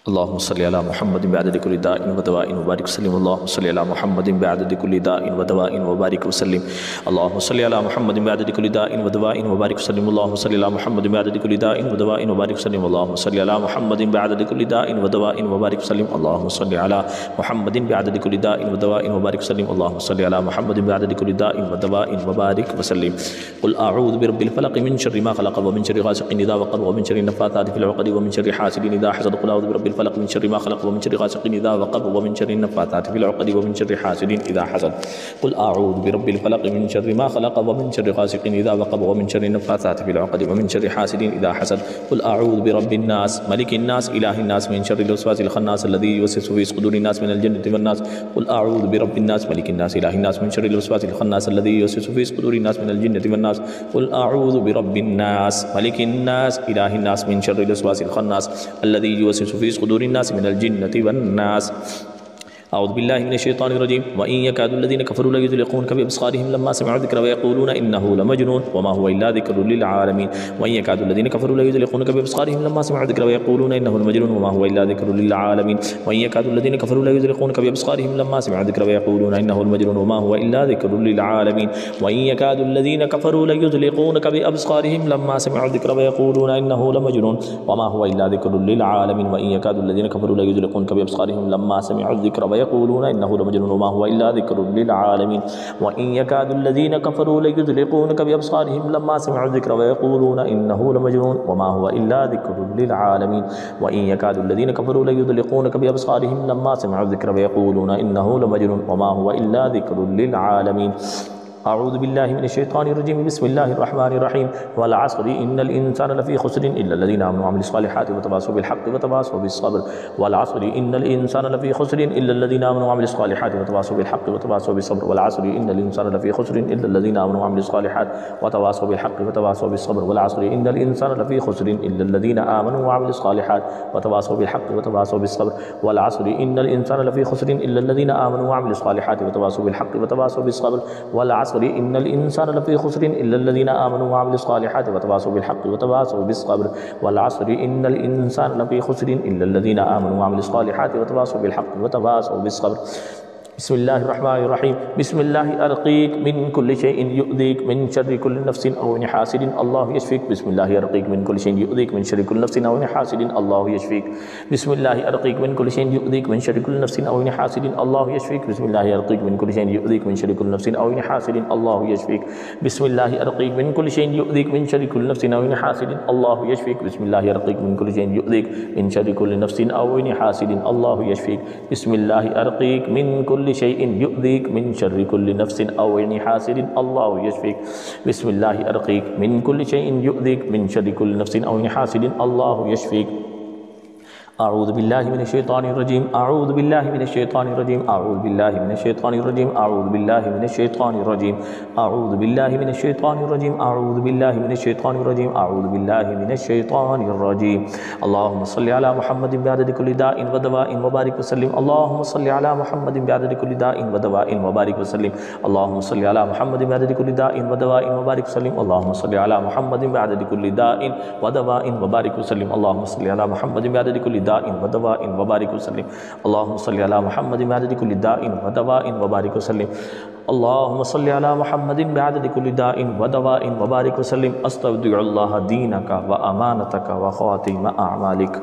अल्लाहुम्मा सल्लि अला मुहम्मदिन बिअददि कुल्लि दाइन व दवाइन व बारिक वसल्लिम। अल्लाहुम्मा सल्लि अला मुहम्मदिन बिअददि कुल्लि दाइन व दवाइन व बारिक वसल्लिम। अल्लाहुम्मा सल्लि अला मुहम्मदिन बिअददि कुल्लि दाइन व दवाइन व बारिक वसल्लिम। अल्लाहुम्मा सल्लि अला मुहम्मदिन बिअददि कुल्लि दाइन व दवाइन व बारिक वसल्लिम। अल्लाहुम्मा सल्लि अला मुहम्मदिन बिअददि कुल्लि दाइन व दवाइन व बारिक वसल्लिम। अल्लाहुम्मा सल्लि अला मुहम्मदिन बिअददि कुल्लि दाइन व दवाइन व बारिक वसल्लिम। अल्लाहुम्मा सल्लि अला मुहम्मदिन बिअददि कुल्लि दाइन व दवाइन व बारिक वसल्लिम। कुल अऊज़ु बिरब्बिल फलक़ मिन शर्रि मा ख़लक़ व मिन शर्रि गासिक़िन इज़ा वक़ब व मिन शर्रि नफ़्फ़ाथाति फ़िल उक़द व मिन शर्रि हासिदिन इज़ा हसद। कुल अऊज़ु बिरब्बिल फलक़ मिन शर्रि मा ख़लक़ व मिन शर्रि गासिक़िन इज़ा वक़ब व मिन शर्रि नफ़्फ़ाथाति फ़िल उक़द व मिन शर्रि हासिदिन इज़ा हसद। कुल अऊज़ु बिरब्बिल फलक़ मिन शर्रि मा ख़लक़ व मिन शर्रि गासिक़िन इज़ा वक़ब व मिन शर्रि नफ़्फ़ाथाति फ़िल उक़द व मिन शर्रि हासिदिन इज़ा हसद। कुल अऊज़ु बिरब्बिन नास मलिकिन नास इलाहिन नास मिन शर्रिल वसवासिल ख़न्नास अल्लज़ी युवस्विसु फ़ी सुदूरिन नास मिनल जन्नति वन नास। कुल अऊज़ु बिरब्बिन नास मलिकिन नास इलाहिन नास मिन शर्रिल वसवासिल ख़न्नास अल्लज़ी युवस्विसु फ़ी सुदूरिन नास मिनल जन्नति वन नास। कुल अऊज़ु बिरब्बिन नास मलिकिन नास इलाहिन नास मिन शर्रिल वसवासिल ख़न्नास अल्लज़ी युवस्विसु फ़ी सुदूरिन नास मिनल जन्नति वन नास। अऊज़ु बिल्लाहि मिनश शैतानिर रजीम। व इन यकादु लज़ीना कफ़रू लयुज़लिक़ूनका बिअब्सारिहिम लम्मा समिअु ज़िक्र व यक़ूलूना इन्नहु लमजनून व मा हुवा इल्ला ज़िक्रुल लिल आलमीन। व इन यकादु लज़ीना कफ़रू लयुज़लिक़ूनका बिअब्सारिहिम लम्मा समिअु ज़िक्र व यक़ूलूना इन्नहु लमजनून व मा हुवा इल्ला ज़िक्रुल लिल आलमीन। व इन यकादु लज़ीना कफ़रू लयुज़लिक़ूनका बिअब्सारिहिम लम्मा समिअु ज़िक्र व यक़ूलूना इन्नहु लमजनून व मा हुवा इल्ला ज़िक्रुल लिल आलमीन। व इन यकादु लज़ीना कफ़रू लयुज़लिक़ूनका बिअब्सारिहिम लम्मा समिअु ज़िक्र व यक़ूलूना इन्नहु लमजनून व मा हुवा इल्ला ज़िक्रुल लिल आलमीन। व इन यकादु लज़ीना कफ़रू लयुज़लिक़ूनका बिअब्सारिहिम लम्मा समिअु ज़िक्र व यक़ूलूना इन्नहु लमजनून व मा हुवा इल्ला ज़िक्रुल लिल आलमीन। व इन यकादु लज़ीना कफ़रू लयुज़लिक़ूनका बिअब्सारिहिम लम्मा समिअु ज़िक्र व यक़ूलूना इन्नहु लमजनून व मा हुवा इल्ला ज़िक्रुल लिल आलमीन। व इन यकादु लज़ीना कफ़रू लयुज़लिक़ूनका बिअब्सारिहिम लम्मा समिअु ज़िक्र व यक़ूलूना इन्नहु लमजनून व मा हुवा इल्ला ज़िक्रुल लिल आलमीन। अऊज़ु बिल्लाहि मिनश शैतानिर रजीम। बिस्मिल्लाहिर रहमानिर रहीम। वल अस्रि इन्नल इंसाना लफ़ी खुस्रिन इल्लल लज़ीना आमनु व अमिलुस सालिहाति व तवासौ बिल हक़्क़ि व तवासौ बिस सब्र। वल अस्रि इन्नल इंसाना लफ़ी खुस्रिन इल्लल लज़ीना आमनु व अमिलुस सालिहाति व तवासौ बिल हक़्क़ि व तवासौ बिस सब्र। वल अस्रि इन्नल इंसाना लफ़ी खुस्रिन इल्लल लज़ीना आमनु व अमिलुस सालिहाति व तवासौ बिल हक़्क़ि व तवासौ बिस सब्र। वल अस्रि इन्नल इंसाना लफ़ी खुस्रिन इल्लल लज़ीना आमनु व अमिलुस सालिहाति व तवासौ बिल हक़्क़ि व तवासौ बिस सब्र। वल अस्रि इन्नल इंसाना लफ़ी खुस्रिन इल्लल लज़ीना आमनु व अमिलुस सालिहाति व तवासौ बिल हक़्क़ि व तवासौ बिस सब्र। वल अस्रि इन्नल इंसान लफ़ी खुस्रिन इल्लल लज़ीना आमनु व अमिलुस सालिहाति व तवासौ बिल हक़्क़ि व तवासौ बिस सब्र। वल अस्रि इन्नल इंसान लफ़ी खुस्रिन इल्लल लज़ीना आमनु व अमिलुस सालिहाति व तवासौ बिल हक़्क़ि व तवासौ बिस सब्र। बिस्मिल्लाहिर रहमानिर रहीम। बिस्मिल्लाहि अर्क़ीक मिन कुल्लि शैइन युअज़ीक मिन शर्रि कुल्लि नफ्सिन अव हासिदिन अल्लाहु यशफ़ीक। बिस्मिल्लाहि अर्क़ीक मिन कुल्लि शैइन युअज़ीक मिन शर्रि कुल्लि नफ्सिन अव हासिदिन अल्लाहु यशफ़ीक। बिस्मिल्लाहि अर्क़ीक मिन कुल्लि शैइन युअज़ीक मिन शर्रि कुल्लि नफ्सिन अव हासिदिन अल्लाहु यशफ़ीक। बिस्मिल्लाहि अर्क़ीक मिन कुल्लि शैइन युअज़ीक मिन शर्रि कुल्लि नफ्सिन अव हासिदिन अल्लाहु यशफ़ीक। बिस्मिल्लाहि अर्क़ीक मिन कुल्लि शैइन युअज़ीक मिन शर्रि कुल्लि नफ्सिन अव हासिदिन अल्लाहु यशफ़ीक। बिस्मिल्लाहि अर्क़ीक मिन कुल्लि शैइन युअज़ीक मिन शर्रि कुल्लि नफ्सिन अव हासिदिन अल्लाहु यशफ़ीक। बिस्मिल्लाहि अर्क़ीक मिन कुल्लि शैइन युअज़ीक मिन शर्रि कुल्लि नफ्सिन अव हासिदिन अल्लाहु यशफ़ीक। बिस्मिल्लाहि अर्क़ीक मिन कुल्लि शैइन युअज़ीक मिन शर्रि कुल्लि नफ्सिन अव हासिदिन अल्लाहु यशफ़ीक। अऊज़ु बिल्लाहि मिनश शैतानिर रजीम। अऊज़ु बिल्लाहि मिनश शैतानिर रजीम। अऊज़ु बिल्लाहि मिनश शैतानिर रजीम। अऊज़ु बिल्लाहि मिनश शैतानिर रजीम। अऊज़ु बिल्लाहि मिनश शैतानिर रजीम। अऊज़ु बिल्लाहि मिनश शैतानिर रजीम। अऊज़ु बिल्लाहि मिनश शैतानिर रजीम। अल्लाहुम्मा सल्लि अला मुहम्मदिन बिअददि कुल्लि दाइन व दवाइन व बारिक वसल्लिम। अल्लाहुम्मा सल्लि अला मुहम्मदिन बिअददि कुल्लि दाइन व दवाइन व बारिक वसल्लिम। अल्लाहुम्मा सल्लि अला मुहम्मदिन बिअददि कुल्लि दाइन व दवाइन व बारिक वसल्लिम। अल्लाहुम्मा सल्लि अला मुहम्मदिन बिअददि कुल्लि दाइन व दवाइन व बारिक वसल्लिम। अल्लाहुम्मा सल्लि अला मुहम्मदिन बिअददि कुल्लि दाइन व दवाइन व बारिक वसल्लिम। अल्लाहुम्मा सल्लि अला मुहम्मदिन बिअददि कुल्लि दाइन व दवाइन व बारिक वसल्लिम। अल्लाहुम्मा सल्लि अला मुहम्मदिन बिअददि कुल्लि दाइन व दवाइन व बारिक वसल्लिम। अस्तौदिउल्लाह दीनका व अमानतका व ख़ातिम अअमालिक।